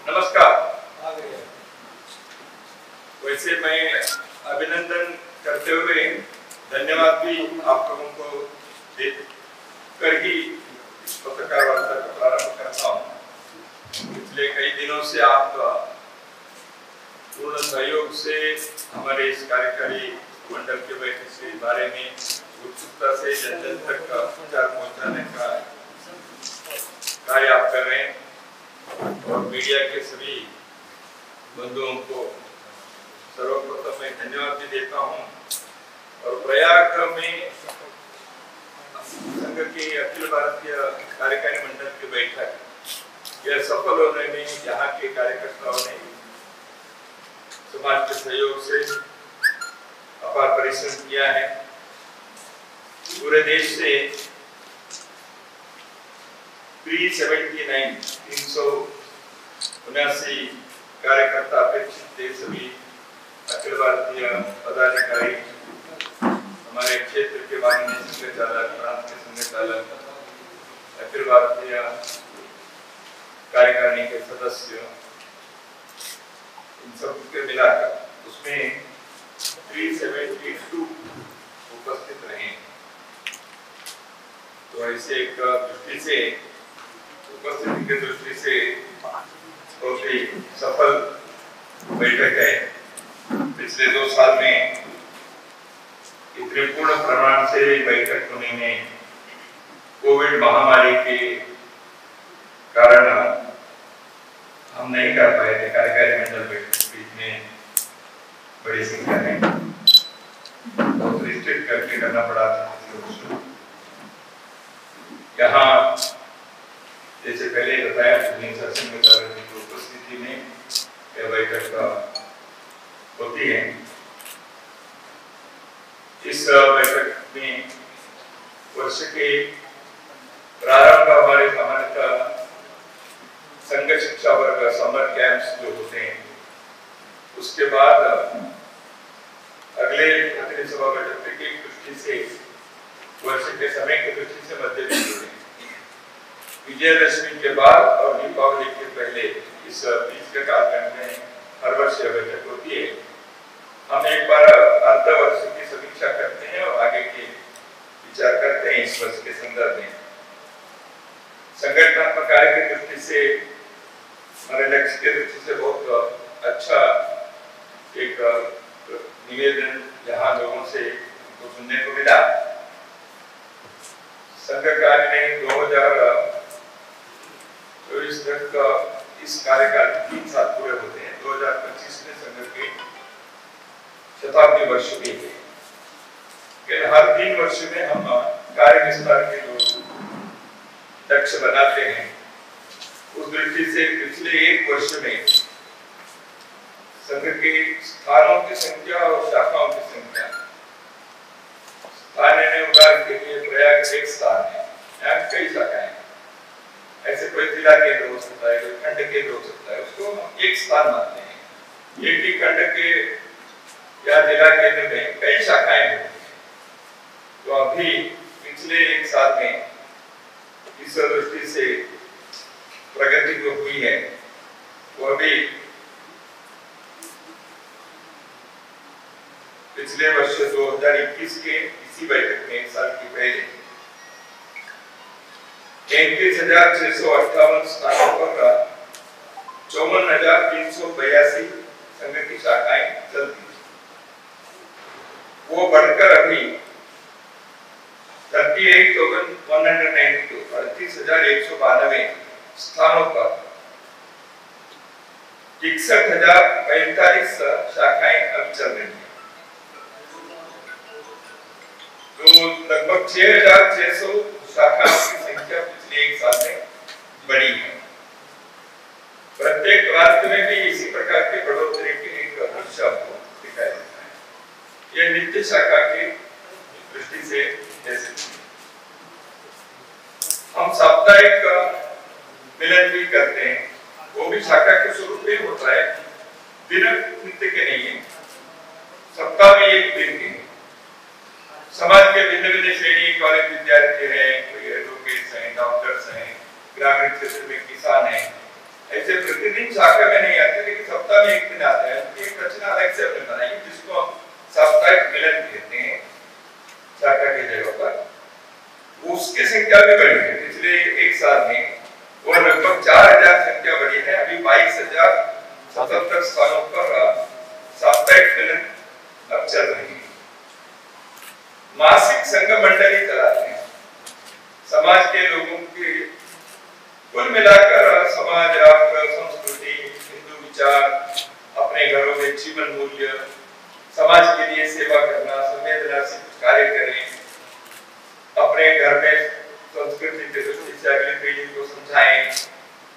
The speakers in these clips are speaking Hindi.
नमस्कार। वैसे मैं अभिनंदन करते हुए धन्यवाद भी आप लोगों को देकर ही इस पत्रकार वार्ता का प्रारंभ करता हूँ। पिछले कई दिनों से आप पूर्ण सहयोग से हमारे इस कार्यकारी मंडल के बैठक के बारे में उत्सुकता से जन जन तक प्रचार पहुंचाने का कार्य आप कर रहे हैं और मीडिया के सभी बंधुओं को सर्वप्रथम मैं धन्यवाद भी देता हूं। और प्रयाग में संघ के अखिल भारतीय कार्यकारी मंडल की बैठक यह सफल होने में यहाँ के कार्यकर्ताओं ने समाज के सहयोग से अपार परिश्रम किया है। पूरे देश से 379 कार्यकर्ता अपेक्षित थे। सभी अखिल भारतीय पदाधिकारी, हमारे क्षेत्र के माननीय संघ चालक, प्रांत के संघ चालक, अखिल भारतीय कार्यकारिणी के सदस्य, इन सबके मिलाकर उसमें 372 उपस्थित रहे। तो ऐसे एक दृष्टि से उपस्थिति की दृष्टि से बहुत ही सफल बैठक है। पिछले 2 साल में इतने पूर्ण प्रमाण से बैठक होने में कोविड महामारी के कारण हम नहीं कर पाए थे। कार्यकारी मंडल बैठक बीच में बड़ी संख्या में बहुत रिस्ट्रिक्ट करके करना पड़ा था। यहाँ जैसे पहले बताया सत्संग की उपस्थिति में यह बैठक होती है। इस बैठक में वर्ष के प्रारंभ हमारे सामान्यतः संघ शिक्षा वर्ग समर कैंप्स जो होते हैं, उसके बाद अगले प्रतिनिधि सभा बैठक की दृष्टि से वर्ष के समय की दृष्टि से मध्य बिंदु विजयदशमी के बाद और दीपावली के पहले इस बीच के कालखंड में हर वर्ष यह बैठक होती है। हम एक बार अर्ध वर्ष की समीक्षा करते हैं और आगे के विचार करते हैं। इस वर्ष के संदर्भ में संगठनात्मक कार्य की दृष्टि से, हमारे लक्ष्य के दृष्टि से बहुत अच्छा एक निवेदन यहाँ लोगों से हमको सुनने को मिला। संघ कार्य ने 2024 तक इस कार्यकाल 3 साल पूरे होते हैं। 2025 में संघ के शताब्दी वर्ष भी है। हर 3 वर्ष में हम कार्य विस्तार के जो लक्ष्य बनाते हैं, उस दृष्टि से पिछले 1 वर्ष में संघ के स्थानों की संख्या और शाखाओं की संख्या, स्थान में उदाहरण के लिए प्रयाग एक स्थान है, यहाँ कई शाखाएं, ऐसे कोई जिला केंद्र हो सकता है, कोई खंड केंद्र हो सकता है, उसको हम एक स्थान मानते हैं। एक ही खंड के या जिला केंद्र में कई शाखाएं होती हैं। तो अभी पिछले 1 साल में इस दृष्टि से प्रगति जो हुई है वो अभी पिछले वर्ष 2021 के इसी बैठक में 1 साल की पहले 33,658 स्थानों पर 54,382 संघ की शाखाएं चलती हैं। वो बढ़कर अभी 38,192 स्थानों पर 61,045 शाखाएं अब चल रही हैं। तो लगभग 6,600 शाखाओं की संख्या पिछले 1 साल में बढ़ी है। प्रत्येक प्रांत में भी इसी प्रकार की बढ़ोतरी की एक दृश्य आपको दिखाई देता है। यह नित्य शाखा की दृष्टि से जैसे हम साप्ताहिक मिलन भी करते हैं, वो भी शाखा के स्वरूप में होता है, दिन नित्य के नहीं है, सप्ताह में 1 दिन के। समाज के भिन्न भिन्न श्रेणी, कॉलेज विद्यार्थी हैं, कोई एडवोकेट्स हैं, डॉक्टर्स हैं, ग्रामीण क्षेत्र में किसान हैं, ऐसे प्रतिनिधि प्रतिदिन शाखा में नहीं आते, लेकिन सप्ताह में एक दिन आते हैं। एक रचना अलग से हमने बनाई जिसको हम साप्ताहिक मिलन कहते हैं शाखा की जगह पर। उसकी संख्या भी बढ़ी है पिछले एक साल में, और लगभग 4000 संख्या बढ़ी है। अभी 22,077 स्थानों पर साप्ताहिक मिलन अब चल रही है। मासिक संघ मंडली चलाते हैं समाज के लोगों के, कुल मिलाकर समाज, राष्ट्र, संस्कृति, हिंदू विचार, अपने घरों में जीवन मूल्य, समाज के लिए सेवा करना, संवेदना से कुछ कार्य करें, अपने घर में संस्कृति के दृष्टि से अगली पीढ़ी को समझाएं।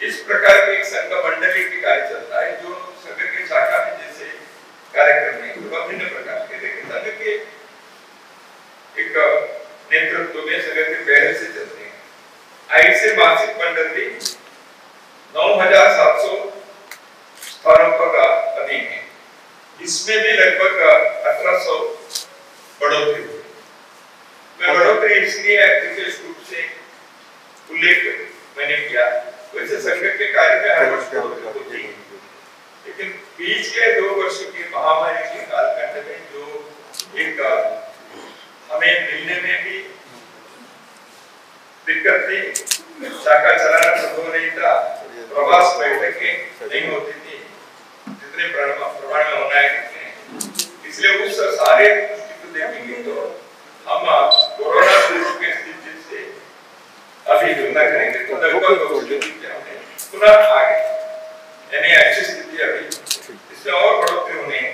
इस प्रकार के एक संघ मंडली के कार्य चलता है, जो संघ की शाखा में जैसे कार्यक्रम है विभिन्न प्रकार के, लेकिन संघ के एक नेतृत्व में संघ के पहले से चलते हैं। ऐसे मासिक मंडली 9,700 स्थानों पर अधीन है। इसमें भी लगभग 1800 बढ़ोतरी हुई। मैं बढ़ोतरी इसलिए विशेष रूप से उल्लेख मैंने किया, वैसे संघ के कार्य में हर वर्ष बढ़ोतरी होती है, लेकिन बीच के 2 वर्ष की महामारी के कालखंड में जो एक हमें मिलने में भी दिक्कत थी, शाखा चलाना संभव नहीं था, प्रवास बैठकें नहीं होती थी जितने प्रमाण में होना है कितने, इसलिए उस सारे को देखेंगे तो हम कोरोना के स्थिति से अभी तुलना करेंगे तो लगभग पुनः आ गए, यानी अच्छी स्थिति अभी, इसमें और बढ़ोतरी होने है।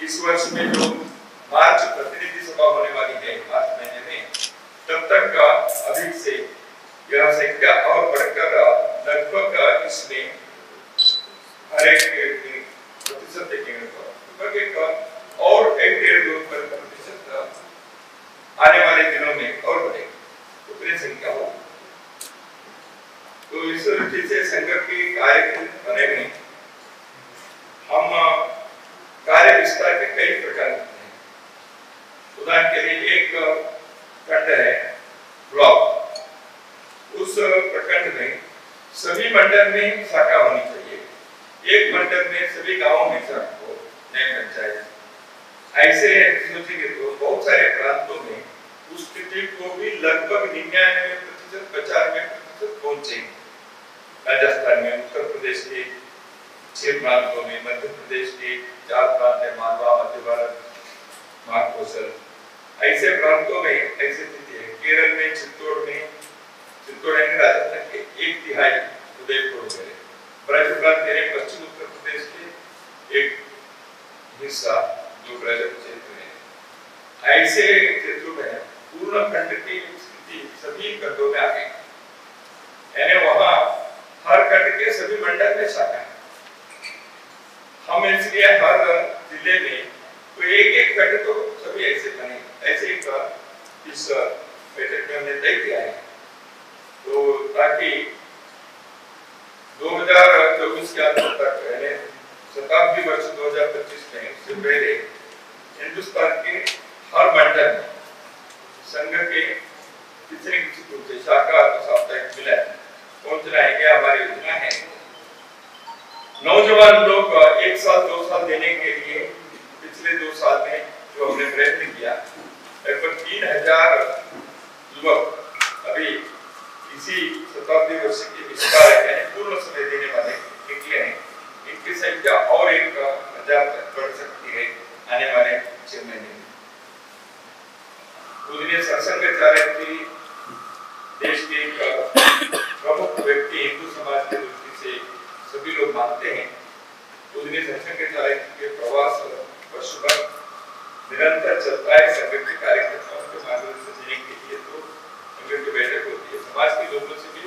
इस वर्ष में जो मार्च प्रतिनिधि सभा होने वाली है मार्च महीने में, तब तक अधिक से यह संख्या और बढ़कर लगभग इसमें हर एक प्रतिशत देखेंगे तो लगभग और 1.5-2% आने वाले दिनों में और बढ़ेगी, उतनी संख्या होगी। तो इस रीति से संघ के कार्य बने में हम कार्य विस्तार के कई प्रकार होते हैं। उदाहरण के लिए एक खंड है ब्लॉक, उस प्रखंड में सभी मंडल में शाखा होनी चाहिए, एक मंडल में सभी गांवों में शाखा हो, नए पंचायत। ऐसे सोचेंगे तो बहुत सारे प्रांतों में उस स्थिति को भी लगभग 99%, 95% पहुंचे। राजस्थान में, उत्तर प्रदेश के 6 प्रांतों में, मध्य प्रदेश के 4 प्रांत है, मालवा, मध्य भारत, महाकोशल, ऐसे प्रांतों में ऐसी स्थिति है। केरल में, चित्तौड़ राजस्थान के 1/3 उदयपुर में, ब्रज प्रांत यानी पश्चिम उत्तर प्रदेश के एक हिस्सा जो ब्रज क्षेत्र है, ऐसे क्षेत्रों में पूर्ण खंड की स्थिति सभी खंडों में आ गई, यानी वहां हर खंड के सभी मंडल में शाखा है। हम इसलिए हर जिले में तो एक खंड तो सभी ऐसे बने, ऐसे इस बैठक में हमने तय किया है, तो ताकि 2024 के अंत तक यानी शताब्दी वर्ष 2025 में इससे पहले हिंदुस्तान के हर मंडल में संघ के किसी न किसी रूप से शाखा साप्ताहिक मिलन पहुंचना है, क्या हमारी योजना है। नौजवान लोग 1 साल 2 साल देने के लिए पिछले 2 साल में जो हमने प्रयत्न किया, लगभग 3000 युवक अभी इसी शताब्दी वर्ष के विस्तार यानी पूर्ण समय देने वाले निकले हैं। इनकी संख्या और 1000 तक बढ़ सकती है आने वाले 6 महीने में। पूजनीय सरसंघचार्य की देश के एक प्रमुख व्यक्ति, हिंदू समाज की दृष्टि से सभी लोग मानते हैं। पूजनीय सरसंघचार्य के प्रवास वर्ष भर निरंतर चलता है। संघ के कार्यकर्ताओं के मार्गदर्शन देने के लिए तो संघ की बैठक होती है, समाज के लोगों से भी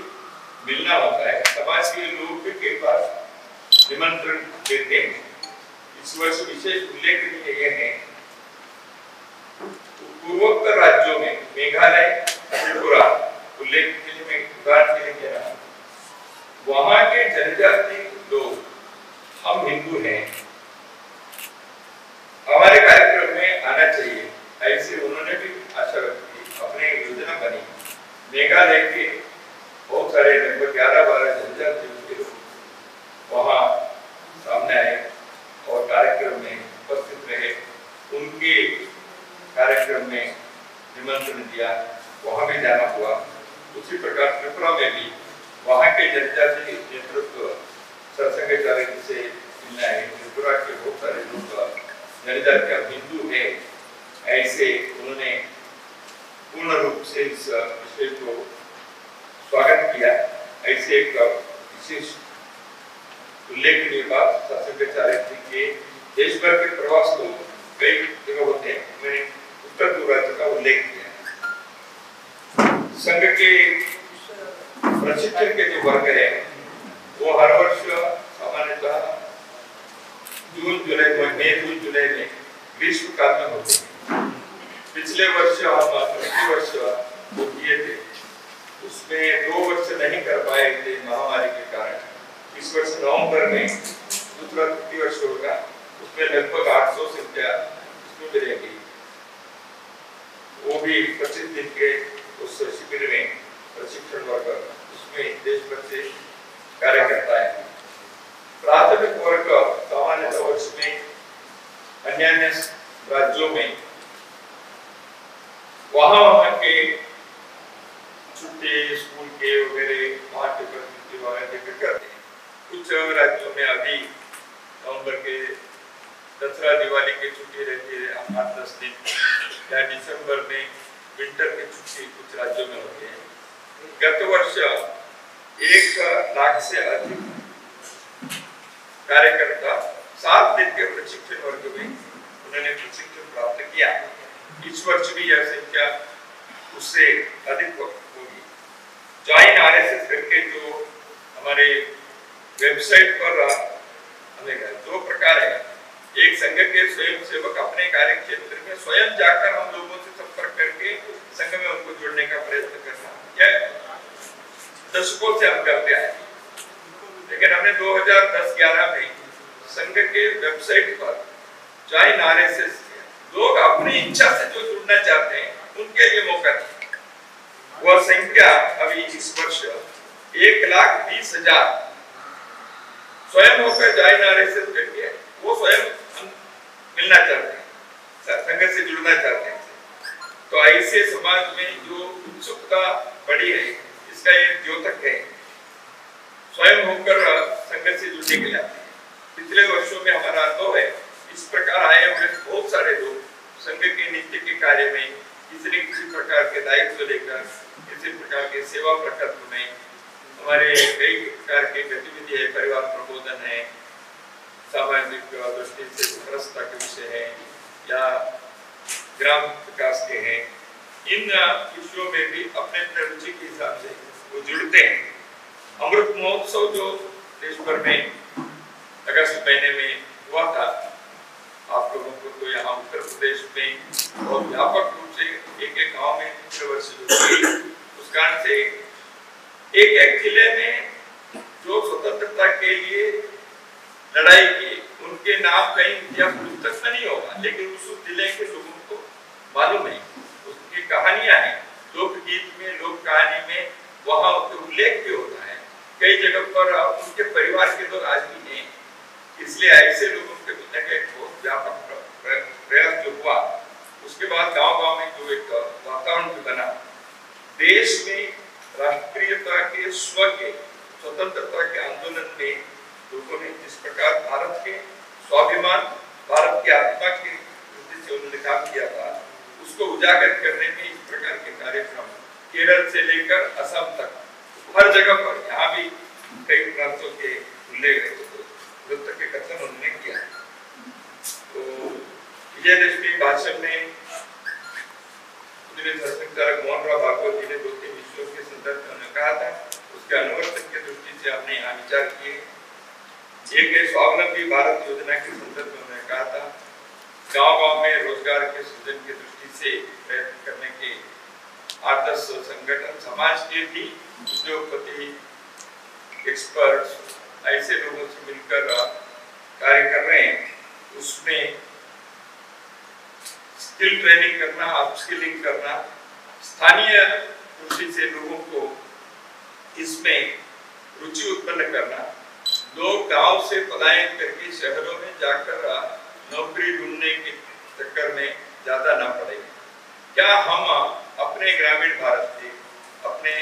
मिलना होता है, समाज के लोग भी कई बार निमंत्रण देते हैं। इस वर्ष विशेष उल्लेखनीय यह है, पूर्वोत्तर राज्यों में मेघालय, त्रिपुरा उल्लेख के लिए मैं उदाहरण के लिए कह रहा हूँ, वहां के जनजाति लोग, हम हिंदू हैं, हमारे कार्यक्रम में आना चाहिए, ऐसे उन्होंने भी आशा व्यक्त की, अपने योजना बनी। मेघालय के बहुत सारे लगभग 11-12 जनजाति के लोग वहां कल्चर का बिंदु है, ऐसे उन्होंने पूर्ण रूप से इस विषय को स्वागत किया। ऐसे एक विशेष उल्लेखनीय बात शासनाचार्य जी के देश भर के प्रवास को कई जगह होते हैं, मैंने उत्तर पूर्वांचल का उल्लेख किया। संघ के प्रशिक्षण के जो वर्ग है वो हर वर्ष सामान्यतः जून जुलाई में ग्रीष्मकाल में होते हैं। पिछले वर्ष हम प्रतिवर्ष वो किए थे, उसमें 2 वर्ष नहीं कर पाए थे महामारी के कारण। इस वर्ष नवंबर में दूसरा प्रतिवर्ष होगा, उसमें लगभग 800 संख्या उसमें मिलेगी। वो भी 25 दिन के उस शिविर में प्रशिक्षण वर्ग उसमें देश भर से कार्य करता है। प्राथमिक वर्ग सामान्य वर्ष में अन्य राज्यों में वहाँ के छुट्टी स्कूल के वगैरह पाठ्य प्रवृत्ति वगैरह देकर करते हैं। कुछ राज्यों में अभी नवंबर के दसरा दिवाली की छुट्टी रहती है 8-10 दिन, या दिसंबर में विंटर की छुट्टी कुछ राज्यों में होती है। गत वर्ष 1 लाख से अधिक कार्यकर्ता 7 दिन के प्रशिक्षण वर्ग में उन्होंने प्रशिक्षण प्राप्त किया। इस वर्ष भी यह संख्या उससे अधिक होगी। जॉइन आरएसएस करके जो हमारे वेबसाइट पर हमें 2 प्रकार है। एक संघ के स्वयं सेवक अपने कार्य क्षेत्र में स्वयं जाकर हम लोगों से संपर्क करके संघ में उनको जोड़ने का प्रयत्न करना, यह दशकों से हम करते आए। लेकिन हमने 2010-11 में संघ के वेबसाइट पर जॉइन आरएसएस लोग अपनी इच्छा से जो जुड़ना चाहते हैं उनके लिए मौका दिया। वह संख्या अभी इस वर्ष 1,20,000 स्वयं होकर जॉइन आरएसएस करके वो स्वयं मिलना चाहते हैं, संघ से जुड़ना चाहते हैं। तो ऐसे समाज में जो उत्सुकता बढ़ी है, इसका एक द्योतक है, स्वयं होकर संघ से जुड़ने के लिए आते हैं। पिछले वर्षों में हमारा अनुभव है, इस प्रकार आए हुए बहुत सारे लोग संघ के नित्य के कार्य में किसी न किसी प्रकार के दायित्व लेकर, किसी प्रकार के सेवा प्रकल्प में, हमारे कई प्रकार के गतिविधि है, परिवार प्रबोधन है, सामाजिक दृष्टि से समरसता के विषय है, या ग्राम विकास के हैं, इन विषयों में भी अपने अपने रुचि के हिसाब से वो जुड़ते हैं। अमृत महोत्सव जो देश भर में अगस्त महीने में हुआ था, आप लोगों को तो यहाँ उत्तर प्रदेश में बहुत व्यापक रूप से एक गांव में पिछले वर्ष उस कारण से एक जिले में जो स्वतंत्रता के लिए लड़ाई की, उनके नाम कहीं इतिहास पुस्तक में नहीं होगा, लेकिन उस जिले के लोगों को मालूम है, उसकी कहानियां हैं, लोकगीत में, लोक कहानी में वहाँ उल्लेख भी होता है। कई जगह पर उनके परिवार के लोग आज भी हैं। इसलिए ऐसे लोगों के मिलने का एक बहुत व्यापक प्रयास जो हुआ, उसके बाद गांव-गांव में जो एक वातावरण भी बना, देश में राष्ट्रीयता के स्व के स्वतंत्रता के आंदोलन में लोगों ने जिस प्रकार भारत के स्वाभिमान, भारत की आत्मा की दृष्टि से उन्होंने काम किया था, उसको उजागर करने में इस प्रकार के कार्यक्रम केरल से लेकर असम तक हर जगह पर, यहाँ भी कई प्रांतों के उल्लेख के कथन उन्होंने किया। तो विजयदशमी भाषण में मोहन राव भागवत जी ने 2-3 विषयों के संदर्भ में कहा था, उसके अनुवर्तन की दृष्टि से हमने यहाँ विचार किए। एक स्वावलंबी भारत योजना के संदर्भ में उन्होंने कहा था, गांव-गांव में रोजगार के सृजन की दृष्टि से प्रयत्न करने के 8-10 संगठन, समाज के भी उद्योगपति, एक्सपर्ट्स, ऐसे लोगों से मिलकर कार्य कर रहे हैं। उसमें स्किल ट्रेनिंग करना, अपस्किलिंग करना, स्थानीय दृष्टि से लोगों को इसमें रुचि उत्पन्न करना, लोग गांव से पलायन करके शहरों में जाकर नौकरी ढूंढने के चक्कर में ज्यादा ना पड़े। क्या हम अपने ग्रामीण भारत के, अपने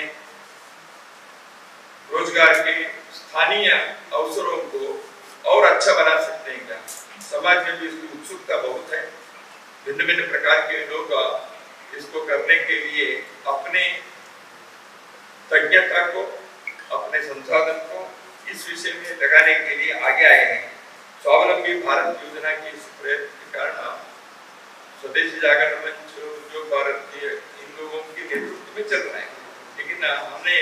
रोजगार के स्थानीय अवसरों को और अच्छा बना सकते हैं क्या। समाज में भी इसकी उत्सुकता बहुत है, भिन्न भिन्न प्रकार के लोग इसको करने के लिए अपने तज्ञता को, अपने संसाधन को इस विषय में लगाने के लिए आगे आए हैं। स्वावलंबी भारत योजना के इस प्रयत्न के कारण स्वदेशी जागरण मंच जो भारतीय इन लोगों के नेतृत्व में चल रहा है, लेकिन हमने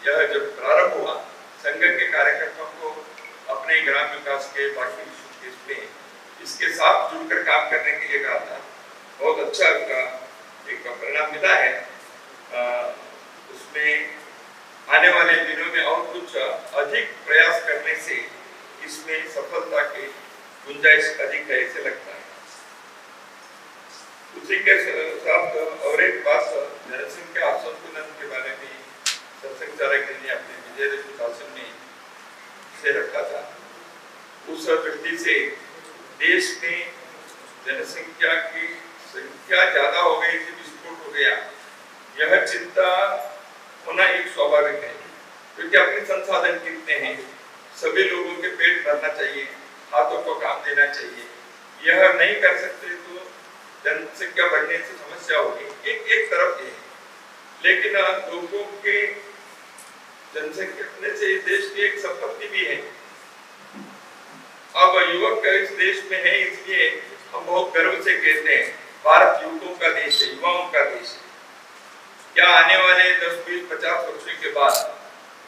यह जब प्रारंभ हुआ संघ के कार्यकर्ताओं को अपने ग्राम विकास के बाकी इसमें इसके साथ जुड़कर काम करने के लिए कहा था। बहुत अच्छा उसका एक परिणाम मिला है। उसमें आने वाले दिनों में और कुछ अधिक प्रयास करने से इसमें सफलता की गुंजाइश अधिक है ऐसे लगता है। उसी के साथ और एक बात जनसंख्या असंतुलन के बारे में सत्संग चालक ने अपने विजयदशमी भाषण में से रखा था। उस दृष्टि से देश में जनसंख्या की संख्या ज्यादा हो गई थी, विस्फोट हो गया, यह चिंता होना एक स्वाभाविक है, क्योंकि अपने संसाधन कितने हैं, सभी लोगों के पेट भरना चाहिए, हाथों को काम देना चाहिए। यह नहीं कर सकते तो जनसंख्या बढ़ने से समस्या होगी। एक तरफ ये है, लेकिन लोगों के जनसंख्या बढ़ने से इस देश की एक संपत्ति भी है। अब युवक इस देश में है, इसलिए हम बहुत गर्व से कहते हैं भारत युवकों का देश है, युवाओं का देश है। क्या आने वाले 10, 20, 50 वर्षों के बाद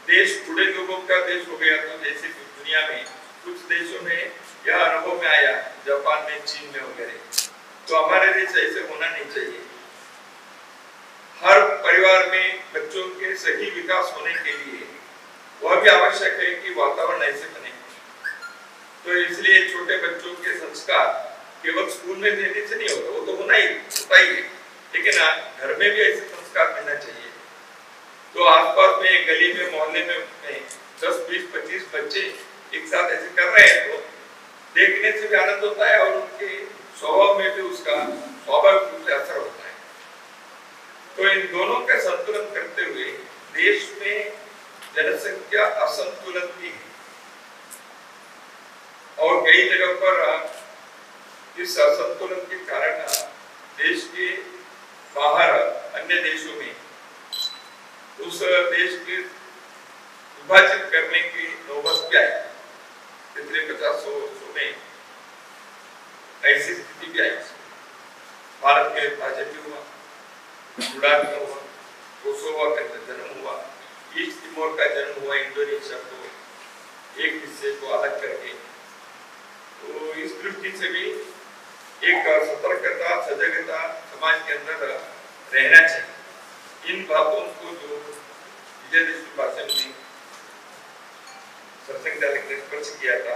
देश बूढ़े लोगों का देश हो गया तो जैसे दुनिया में कुछ देशों में यह अनुभव में आया, जापान में, चीन में वगैरह, तो हमारे देश ऐसे होना नहीं चाहिए। हर परिवार में बच्चों के सही विकास होने के लिए वह भी आवश्यक है कि वातावरण ऐसे बने। तो इसलिए छोटे बच्चों के संस्कार केवल स्कूल में देने से नहीं होता, वो तो होता ही है, लेकिन घर में भी ऐसे संस्कार देना चाहिए। तो आसपास में एक गली में, मोहल्ले में 10, 20, 25 बच्चे एक साथ ऐसे कर रहे हैं तो देखने से भी आनंद होता है और उनके स्वभाव में भी उसका स्वाभाविक रूप से असर होता है। तो इन दोनों का संतुलन करते हुए देश में जनसंख्या असंतुलन भी है और कई जगह पर इस असंतुलन के कारण देश के बाहर अन्य देशों में उस देश के विभाजित करने की नौबत भी आई। पिछले 50 वर्षों में ऐसी स्थिति भी आई। भारत के विभाजन भी हुआ, सूडान में हुआ, कोसोवो का जन्म हुआ, ईस्ट तिमोर का जन्म हुआ, इंडोनेशिया को एक हिस्से को अलग करके। तो इस दृष्टि से भी एक सतर्कता, सजगता समाज के अंदर रहना चाहिए। इन बातों को जो विजयदशमी भाषण में सत्संग चालक ने स्पर्श किया था,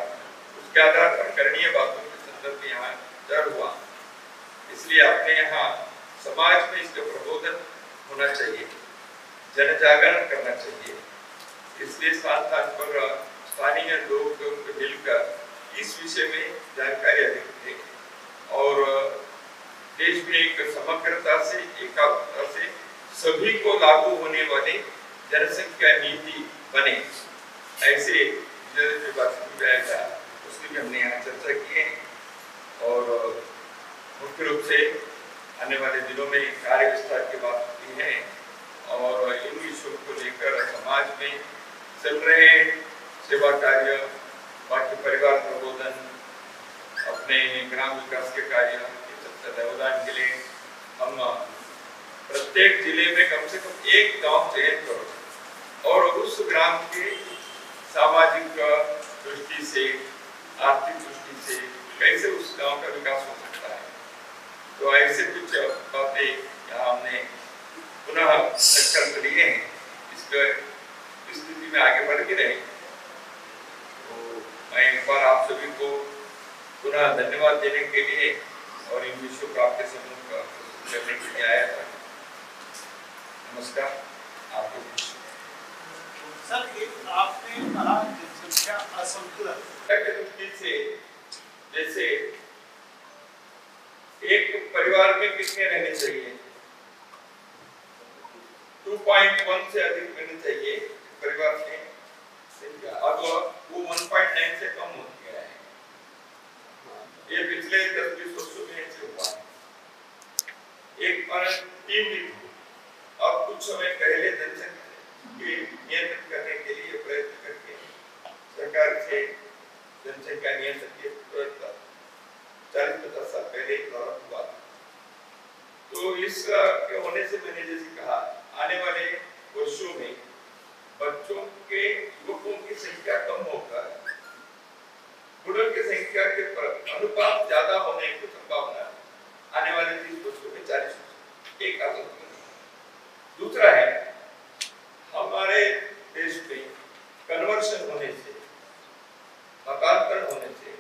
उसके आधार पर करणीय बातों के संदर्भ में यहाँ जड़ हुआ। इसलिए अपने यहाँ समाज में इसका प्रबोधन होना चाहिए, जन जागरण करना चाहिए। इसलिए स्थान स्थान पर स्थानीय लोग मिलकर इस विषय में जानकारी अधिक थे और देश में एक समग्रता से, एकाग्रता से सभी को लागू होने वाले जनसंख्या नीति बने, ऐसे जो बात था उसकी भी हमने यहाँ चर्चा की है। और मुख्य रूप से आने वाले दिनों में कार्य विस्तार की बात होती है और इन विषयों को लेकर समाज में चल रहे सेवा कार्य, बाकी परिवार प्रबोधन, अपने ग्राम विकास के कार्य व्यवधान के लिए हम प्रत्येक जिले में कम से कम एक गांव चयन करो और उस ग्राम के सामाजिक दृष्टि से, आर्थिक दृष्टि से कैसे उस गांव का विकास हो सकता है। तो ऐसे कुछ बातें यहाँ हमने पुनः संकल्प लिए हैं, इसके स्थिति में आगे बढ़ के रहे। तो मैं एक बार आप सभी को पुनः धन्यवाद देने के लिए और इन विषयों को आपके समूह करने के लिए आया था। नमस्कार। आपको सर, एक आपने कहा जनसंख्या असंतुलन के दृष्टि से, जैसे एक परिवार में कितने रहने चाहिए, 2.1 से अधिक रहने चाहिए परिवार में, अब वो 1.9 से कम होती है। जनसंख्या नियंत्रण के प्रोजेक्ट का 40-50 साल पहले प्रारंभ हुआ था। तो इस के होने से मैंने जैसे कहा आने वाले वर्षों में बच्चों के युवकों की संख्या कम होकर बुढ़ों की संख्या के अनुपात ज्यादा होने की संभावना आने वाले 30 वर्षों में 40 एक आशंका। दूसरा है हमारे देश में कन्वर्शन होने से मतांतरण होने से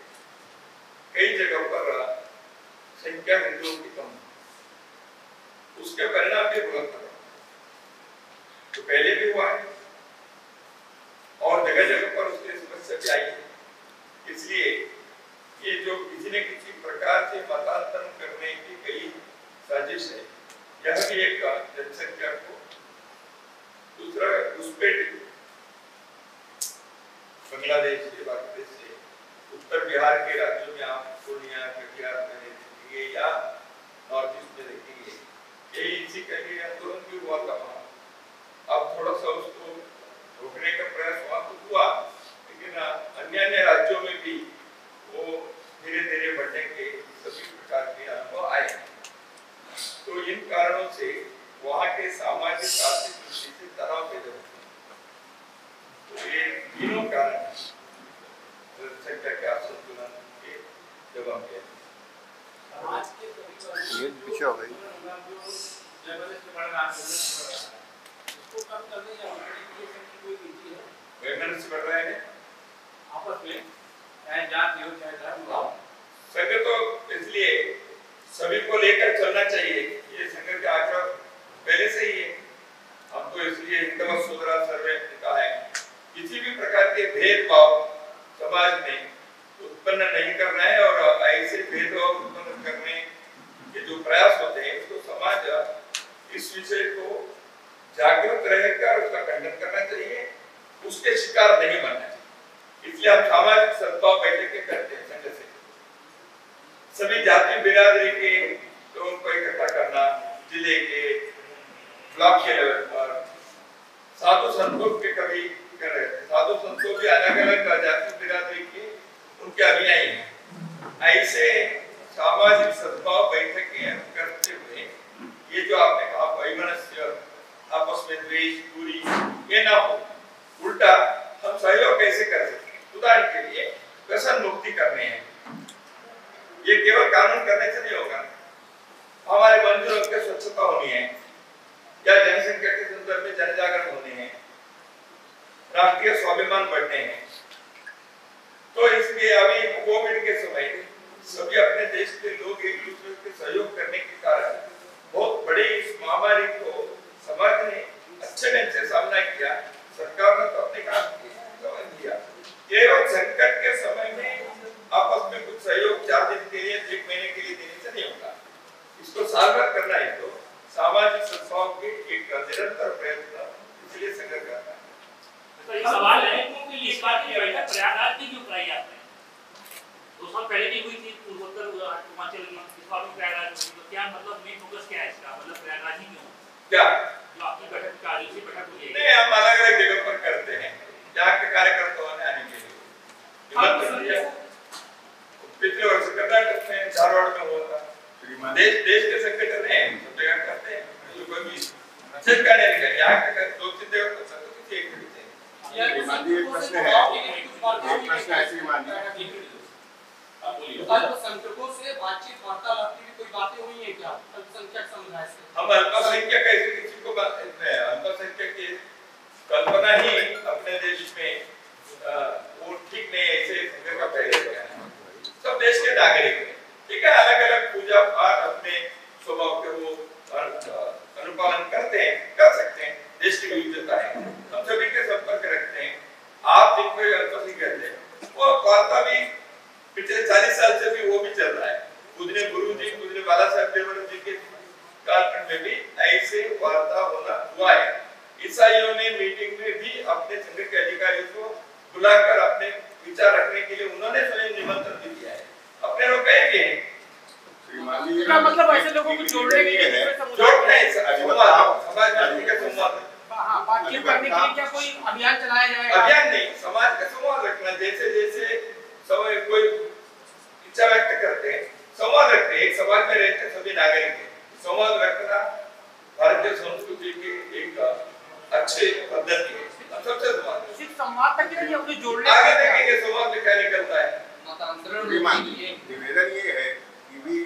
कई जगह पर संख्या हिंदुओं की कम उसके परिणाम भी भुगतना तो पहले भी हुआ है और जगह जगह पर उसकी समस्या भी आई है। इसलिए ये जो किसी न किसी प्रकार से मतांतरण करने की कई साजिश है यह भी एक जनसंख्या को दूसरा घुसपैठ बांग्लादेश के बांग्लादेश से उत्तर बिहार के राज्यों में आप पूर्णिया कटिहार में देखेंगे या नॉर्थ ईस्ट में देखेंगे यही इसी के लिए आंदोलन भी हुआ था। अब थोड़ा सा उसको रोकने का प्रयास वहां तो हुआ लेकिन अन्य राज्यों में भी वो धीरे धीरे बढ़ने के सभी प्रकार के अनुभव आए। तो इन कारणों से वहाँ के सामाजिक आर्थिक दृष्टि से तनाव पैदा होते हैं। तो ये तीनों कारण जनसंख्या के असंतुलन के जवाब दिए। ये पीछे हो गई वैमनस्य बढ़ रहा है आपस में चाहे जाति हो चाहे धर्म हो। संघ तो इसलिए सभी को लेकर चलना चाहिए ये संघ का आग्रह पहले से ही है। हम तो इसलिए हिंदू सोदरा सर्वे का है किसी भी प्रकार के भेदभाव समाज में उत्पन्न नहीं करना है और ऐसे भेदभाव उत्पन्न करने के जो प्रयास होते हैं उसको समाज इस विषय को जागरूक रहकर उसका खंडन करना चाहिए उसके शिकार नहीं बनना चाहिए। इसलिए हम सामाजिक सद्भाव बैठकें करते हैं संघ से सभी जाति बिरादरी के लोगों को इकट्ठा करना जिले के ब्लॉक के लेवल पर साधु संतों के कभी कर रहे थे साधु संतों भी अलग अलग जाति बिरादरी के उनके अनुयायी हैं। ऐसे सामाजिक सद्भाव बैठकें करते हुए ये जो आपने कहा वैमनस्य आपस में द्वेष दूरी ये ना हो उल्टा हम सहयोग कैसे कर सकते हैं। उदाहरण के लिए व्यसन मुक्ति करने हैं ये केवल कानून करने से नहीं होगा। हमारे मंदिरों की स्वच्छता होनी है या जनसंख्या के संदर्भ में जनजागरण होने हैं राष्ट्रीय स्वाभिमान बढ़ने हैं। तो इसलिए अभी कोविड के समय सभी अपने देश के लोग एक दूसरे के सहयोग करने के कारण बहुत बड़ी इस महामारी को समाज ने अच्छे ढंग से सामना किया। सरकार ने तो अपने काम किया केवल संकट के समय में आपस में कुछ सहयोग 4 दिन के लिए 1 महीने के लिए देने से नहीं होगा। इसको साल भर करना है तो सामाजिक सद्भाव के एक निरंतर प्रयत्न इसलिए संघ करना है। तो ये सवाल है कि इस बार की बैठक प्रयागराज की क्यों कराई आपने? 2 साल पहले भी हुई थी पूर्वोत्तर हिमाचल की इस बार में प्रयागराज हुई तो क्या मतलब मेन फोकस क्या है इसका मतलब प्रयागराज ही क्यों क्या जो आपकी बैठक का आयोजित बैठक हुई है नहीं हम अलग अलग जगह पर करते हैं यहाँ के कार्यकर्ताओं ने आने के लिए पिछले वर्ष कर्नाटक में धारवाड़ में हुआ था। देश के संगठन है सब जगह करते हैं जो कोई भी चेक करने नहीं यहाँ के 2-3 जगह पर सब कुछ एक एक प्रश्न है ऐसे मान अल्पसंख्यकों से बातचीत वार्तालाप की भी कोई बातें हुई है क्या अल्पसंख्यक समुदाय से? हम अल्पसंख्यक ऐसे किसी को अल्पसंख्यक की कल्पना ही अपने देश में वो ठीक नहीं ऐसे संघ का पहले सब देश के नागरिक हैं ठीक है अलग अलग पूजा पाठ अपने स्वभाव के वो अनुपालन करते हैं कर सकते हैं देश की विविधता है हम सभी के संपर्क रखते हैं। आप जिनको अल्पसंख्यक हैं वो वार्ता भी पिछले 40 साल से भी वो भी चल रहा है। पूजने गुरु जी पूजने बाला साहब देवरत जी के कालखंड में भी ऐसे वार्ता होना हुआ है। ईसाइयों ने मीटिंग में भी अपने संघ के अधिकारियों को बुलाकर अपने विचार रखने के लिए उन्होंने स्वयं निमंत्रण भी दिया है अपने लोग गए भी हैं। क्या मतलब ऐसे लोगों को जोड़ने के लिए समाज में का संवाद बातचीत करने के लिए क्या कोई अभियान चलाया जाएगा? अभियान नहीं समाज का संवाद रखना जैसे जैसे सब कोई इच्छा व्यक्त करते हैं, संवाद रखते हैं, एक समाज में रहते सभी नागरिक हैं, संवाद रखना भारतीय संस्कृति की एक अच्छी पद्धति है। सबसे सिर्फ संवाद तक ही नहीं, जोड़ने आगे देखेंगे संवाद में क्या निकलता है। निवेदन ये है कि भी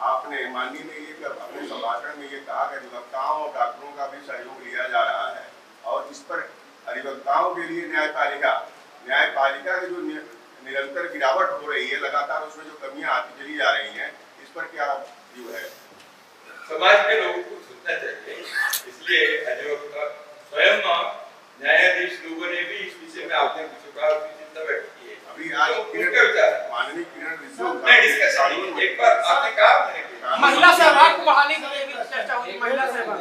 आपने माननीय ने ये अपने संभाषण में ये कहा कि अधिवक्ताओं और डॉक्टरों का भी सहयोग लिया जा रहा है और इस पर अधिवक्ताओं के लिए न्यायपालिका की जो निरंतर गिरावट हो रही है, लगातार उसमें जो कमियां आती चली जा रही हैं, इस पर क्या व्यू है? समाज के लोगों को सोचना चाहिए, इसलिए अधिवक्ता स्वयं न्यायाधीश लोगों ने भी इस विषय में आपने चिंता व्यक्त की है। अभी आज माननीय किरण रिजिजू एक बार आपने कहा महिला सहभाग को बढ़ाने के लिए भी चर्चा हुई। महिला सहभाग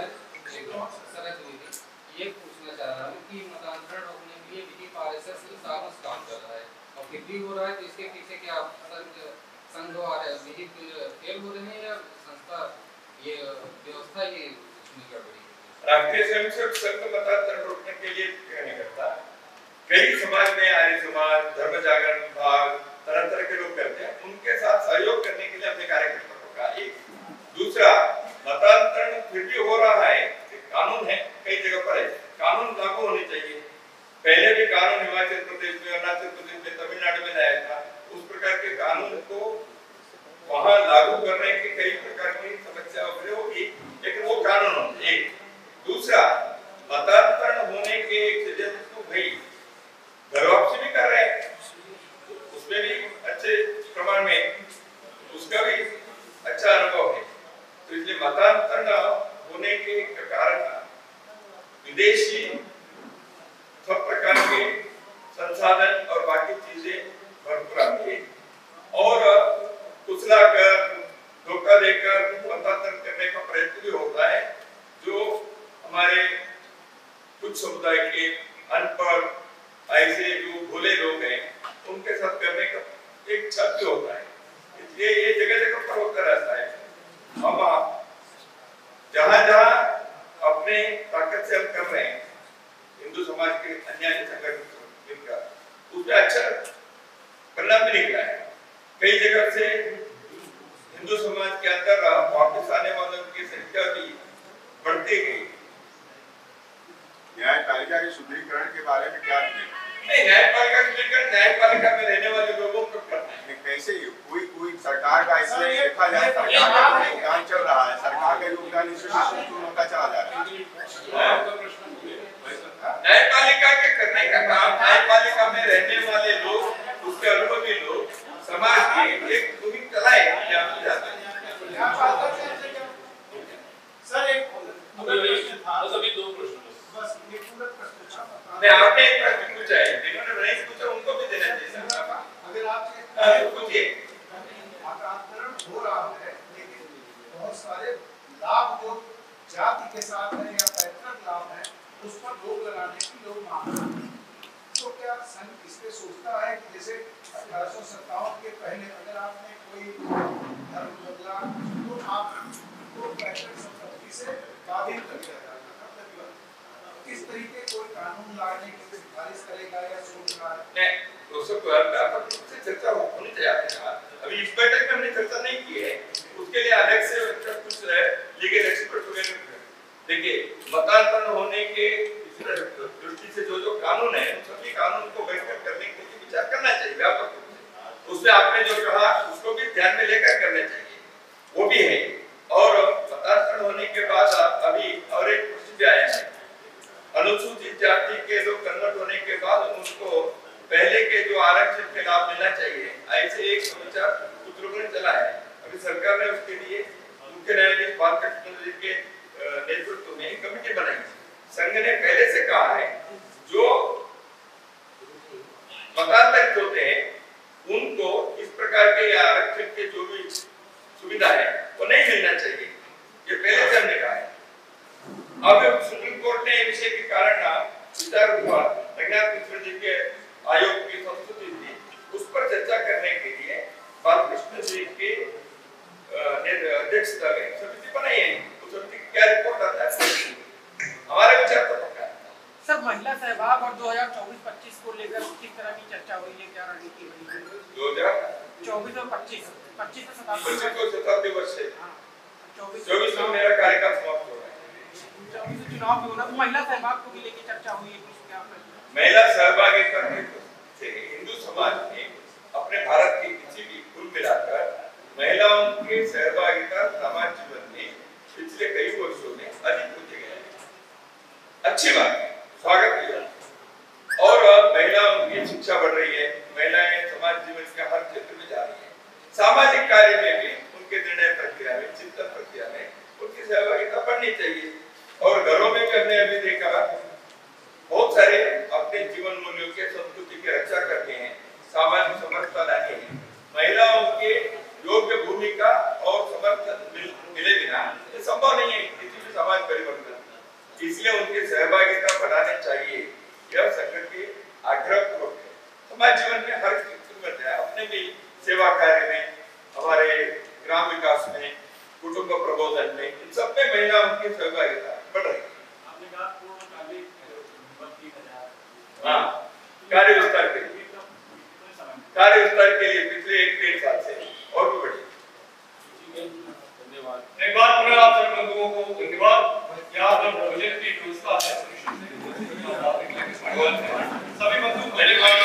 ये पूछना चाह रहा हूँ कि मतांतरण रोकने के लिए विधि पारिषद साहब काम कर रहा है और फिर भी हो रहा है, तो इसके पीछे क्या संघ और विधि फेल हो रहे हैं या संस्था ये व्यवस्था ये गड़बड़ी? राष्ट्रीय स्वयंसेवक संघ मतांतरण रोकने के लिए क्या नहीं करता, कई समाज में आर्य समाज, धर्म जागरण विभाग, तरह तरह के लोग करते हैं, उनके साथ सहयोग करने के लिए अपने कार्यकर्ताओं का एक। दूसरा, मतांतरण फिर भी हो रहा है, कानून है, कई जगह पर है, कानून लागू होने चाहिए। पहले भी कानून हिमाचल प्रदेश में, अरुणाचल प्रदेश में, तमिलनाडु में लाया था, उस प्रकार के कानून को वहां लागू करने की कई प्रकार की समस्या होगी, लेकिन वो कानून होना एक। दूसरा, मतांतरण होने के तो भाई घर वापसी भी कर रहे हैं, उसमें भी अच्छे प्रमाण में उसका भी अच्छा अनुभव है। तो इसलिए मतांतरण होने के कारण विदेशी सब प्रकार के संसाधन और बाकी चीजें भरपूर आती है और कुचला कर, धोखा देकर मतांतरण करने का प्रयत्न भी होता है, जो हमारे कुछ समुदाय के अनपढ़ ऐसे जो भोले लोग हैं उनके साथ करने का एक छल भी होता है। इसलिए ये जगह जगह पर होता रहता है। हम जहाँ जहाँ अपने ताकत से हम कर रहे हैं हिंदू समाज के अन्याय संगठन का, उसमें अच्छा परिणाम भी निकला है। कई जगह से हिंदू समाज के अंदर वापस आने वालों की संख्या भी बढ़ती गई। न्यायपालिका के सुदृढ़ीकरण के बारे में क्या नहीं, न्यायपालिका के सुदृढ़ीकरण न्यायपालिका में रहने वाले लोगों को करना है। कैसे कोई सरकार का इसमें देखा जाए, सरकार का योगदान चल रहा है, सरकार का योगदान इसमें होता चला जा रहा है। न्यायपालिका के करने का काम न्यायपालिका में रहने वाले लोग, उसके अनुभवी लोग, समाज की एक मुहिम चलाए। सर एक अभी दो प्रश्न बस एक पूरा प्रश्न मैं आपने एक प्रश्न पूछा है, जिन्होंने नहीं पूछा उनको भी देना चाहिए। अगर आप पूछिए। मतांतरण हो रहा है, लेकिन बहुत सारे लाभ जो जाति के साथ है या पैतृक लाभ है, उस पर रोक लगाने की लोग मांग रहे हैं। तो क्या संघ इससे सोचता है कि जैसे 1857 के पहले अगर आपने कोई धर्म बदला तो आपको पैतृक संपत्ति से बाधित कर दिया जाएगा? किस तरीके कोई कानून लाने की सिफारिश करेगा या सोच रहा है? चर्चा होनी चाहिए। अभी इस बैठक में हमने चर्चा नहीं की है, उसके लिए अलग से कुछ लीगल एक्सपर्ट वगैरह। देखिए, मतांतरण होने के दृष्टि से जो कानून है, सभी कानून को बेहतर करने के लिए विचार करना चाहिए व्यापक रूप से। उसमें आपने जो कहा उसको भी ध्यान में लेकर करना चाहिए, वो भी है। और मतांतरण होने के बाद अभी और एक प्रश्न भी आया है, अनुसूचित जाति के लोग कन्वर्ट होने के बाद उनको पहले के जो आरक्षण के लाभ मिलना चाहिए, ऐसे एक विचार कुछ लोगों ने चला है। अभी सरकार ने उसके लिए मुख्य न्यायाधीश बालकृष्ण जी के नेतृत्व में कमेटी बनाई। संघ ने पहले से कहा है जो मतांतरित होते हैं उनको इस प्रकार के आरक्षण के जो भी सुविधा है वो नहीं मिलना चाहिए, ये पहले से हमने कहा है। अब सुप्रीम कोर्ट ने विषय के कारण विचार हुआ, रघुनाथ मिश्र जी के आयोग की संस्तुति थी, उस पर चर्चा करने के लिए बालकृष्ण जी के अध्यक्षता में समिति बनाई है। उस समिति की क्या रिपोर्ट आता है, हमारे विचार तो पक्का है। सर, महिला सहभाग और 2024-25 को लेकर किस तरह की चर्चा हुई है, क्या रणनीति बनी है? 24 और 25 शताब्दी वर्ष से 24 में मेरा कार्यकाल समाप्त हो रहा है। 24 चुनाव भी होना, महिला सहभाग को भी लेके चर्चा हुई है, कुछ क्या? महिला सहभागिता से हिंदू समाज में अपने भारत के किसी भी कुल मिलाकर महिलाओं की सहभागिता समाज जीवन में पिछले कई वर्षों में अधिक होते गए हैं। अच्छी बात है, स्वागत है। और महिलाओं की शिक्षा बढ़ रही है, महिलाएं समाज जीवन के हर क्षेत्र में जा रही है। सामाजिक कार्य में भी उनके निर्णय प्रक्रिया में, चिंतन प्रक्रिया में उनकी सहभागिता बढ़नी चाहिए। और घरों में भी हमने अभी देखा बहुत सारे अपने जीवन मूल्यों के, संस्कृति की रक्षा करते हैं, सामाजिक समरसता लाते हैं। महिलाओं के योग्य भूमिका और समर्थन मिले बिना ये संभव नहीं है किसी भी समाज परिवर्तन। इसलिए उनकी सहभागिता बढ़ानी चाहिए, यह संगठन के आग्रह पूर्वक है। समाज जीवन में हर क्षेत्र में है, अपने भी सेवा कार्य में, हमारे ग्राम विकास में, कुटुंब प्रबोधन में, इन सब में महिलाओं की सहभागिता बढ़ रही है। हाँ, कार्य विस्तार के लिए पिछले 1-1.5 साल से और भी बढ़ी। धन्यवाद पुनः आप सभी बंधुओं को धन्यवाद। यहाँ पर भोजन की व्यवस्था है, सभी बंधु धन्यवाद।